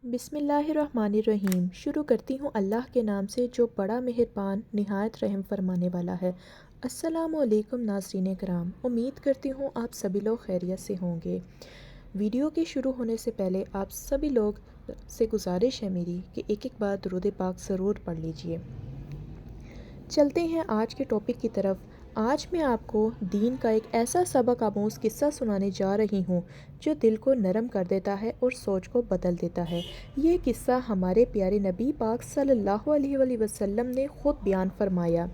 बिस्मिल्लाहिर्रहमानिर्रहीम। शुरू करती हूँ अल्लाह के नाम से जो बड़ा मेहरबान निहायत रहम फरमाने वाला है। अस्सलामुअलैकुम नाज़रीन कराम, उम्मीद करती हूँ आप सभी लोग खैरियत से होंगे। वीडियो के शुरू होने से पहले आप सभी लोग से गुजारिश है मेरी कि एक एक बार दुरूद पाक ज़रूर पढ़ लीजिए। चलते हैं आज के टॉपिक की तरफ। आज मैं आपको दीन का एक ऐसा सबक आमोज़ किस्सा सुनाने जा रही हूँ जो दिल को नरम कर देता है और सोच को बदल देता है। ये किस्सा हमारे प्यारे नबी पाक सल्लल्लाहु अलैहि वसल्लम ने ख़ुद बयान फरमाया।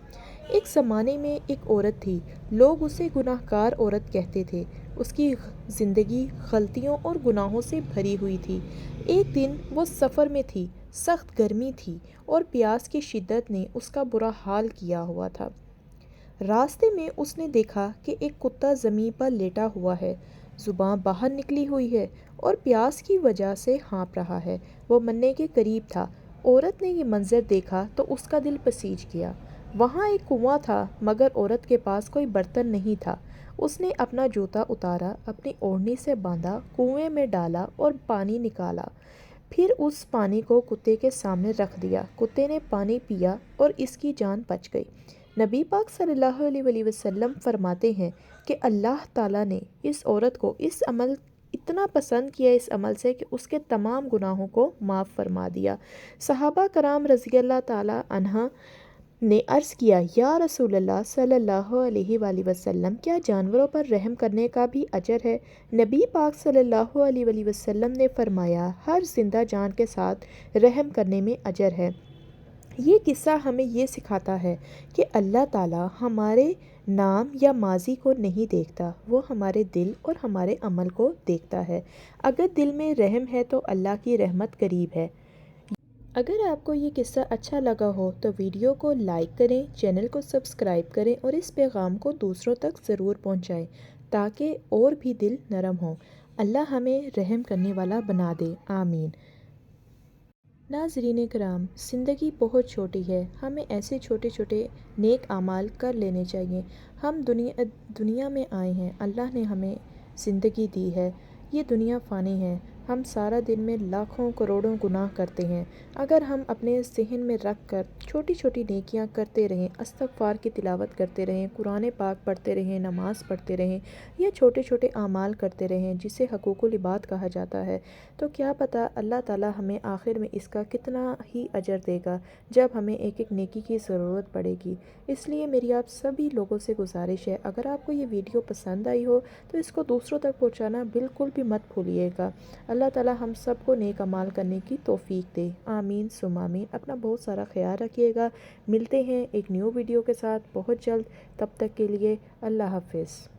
एक ज़माने में एक औरत थी, लोग उसे गुनाहगार औरत कहते थे। उसकी ज़िंदगी गलतियों और गुनाहों से भरी हुई थी। एक दिन वो सफ़र में थी, सख्त गर्मी थी और प्यास की शिद्दत ने उसका बुरा हाल किया हुआ था। रास्ते में उसने देखा कि एक कुत्ता ज़मीन पर लेटा हुआ है, ज़ुबान बाहर निकली हुई है और प्यास की वजह से हाँफ रहा है। वो मरने के करीब था। औरत ने ये मंज़र देखा तो उसका दिल पसीज गया। वहाँ एक कुआं था मगर औरत के पास कोई बर्तन नहीं था। उसने अपना जूता उतारा, अपनी ओढ़नी से बांधा, कुएं में डाला और पानी निकाला। फिर उस पानी को कुत्ते के सामने रख दिया। कुत्ते ने पानी पिया और इसकी जान बच गई। नबी पाक सल्लल्लाहु अलैहि वसल्लम फरमाते हैं कि अल्लाह ताला ने इस औरत को इस अमल इतना पसंद किया इस अमल से कि उसके तमाम गुनाहों को माफ़ फरमा दिया। सहाबा कराम रज़ी अल्लाह ताला अन्हा ने अर्ज़ किया, या रसूलल्लाह सल्लल्लाहु अलैहि वसल्लम, क्या जानवरों पर रहम करने का भी अजर है? नबी पाक सल्लल्लाहु अलैहि वसल्लम ने फरमाया, हर जिंदा जान के साथ रहम करने में अजर है। ये किस्सा हमें ये सिखाता है कि अल्लाह ताला हमारे नाम या माजी को नहीं देखता, वो हमारे दिल और हमारे अमल को देखता है। अगर दिल में रहम है तो अल्लाह की रहमत करीब है। अगर आपको ये किस्सा अच्छा लगा हो तो वीडियो को लाइक करें, चैनल को सब्सक्राइब करें और इस पैगाम को दूसरों तक ज़रूर पहुंचाएं ताकि और भी दिल नरम हो। अल्लाह हमें रहम करने वाला बना दे, आमीन। नाज़रीन कराम, ज़िंदगी बहुत छोटी है, हमें ऐसे छोटे छोटे नेक आमाल कर लेने चाहिए। हम दुनिया में आए हैं, अल्लाह ने हमें ज़िंदगी दी है। ये दुनिया फ़ानी है। हम सारा दिन में लाखों करोड़ों गुनाह करते हैं। अगर हम अपने ज़हन में रख कर छोटी छोटी नेकियां करते रहें, इस्तग़फ़ार की तिलावत करते रहें, कुरान पाक पढ़ते रहें, नमाज़ पढ़ते रहें या छोटे छोटे आमाल करते रहें जिसे हकूक़ुल इबाद कहा जाता है, तो क्या पता अल्लाह ताला हमें आखिर में इसका कितना ही अजर देगा जब हमें एक एक नेकी की ज़रूरत पड़ेगी। इसलिए मेरी आप सभी लोगों से गुजारिश है, अगर आपको ये वीडियो पसंद आई हो तो इसको दूसरों तक पहुँचाना बिल्कुल भी मत भूलिएगा। अल्लाह ताला हम सबको नेक अमाल करने की तौफीक दे, आमीन सुम आमीन। अपना बहुत सारा ख्याल रखिएगा। मिलते हैं एक न्यू वीडियो के साथ बहुत जल्द। तब तक के लिए अल्लाह हाफ़िज़।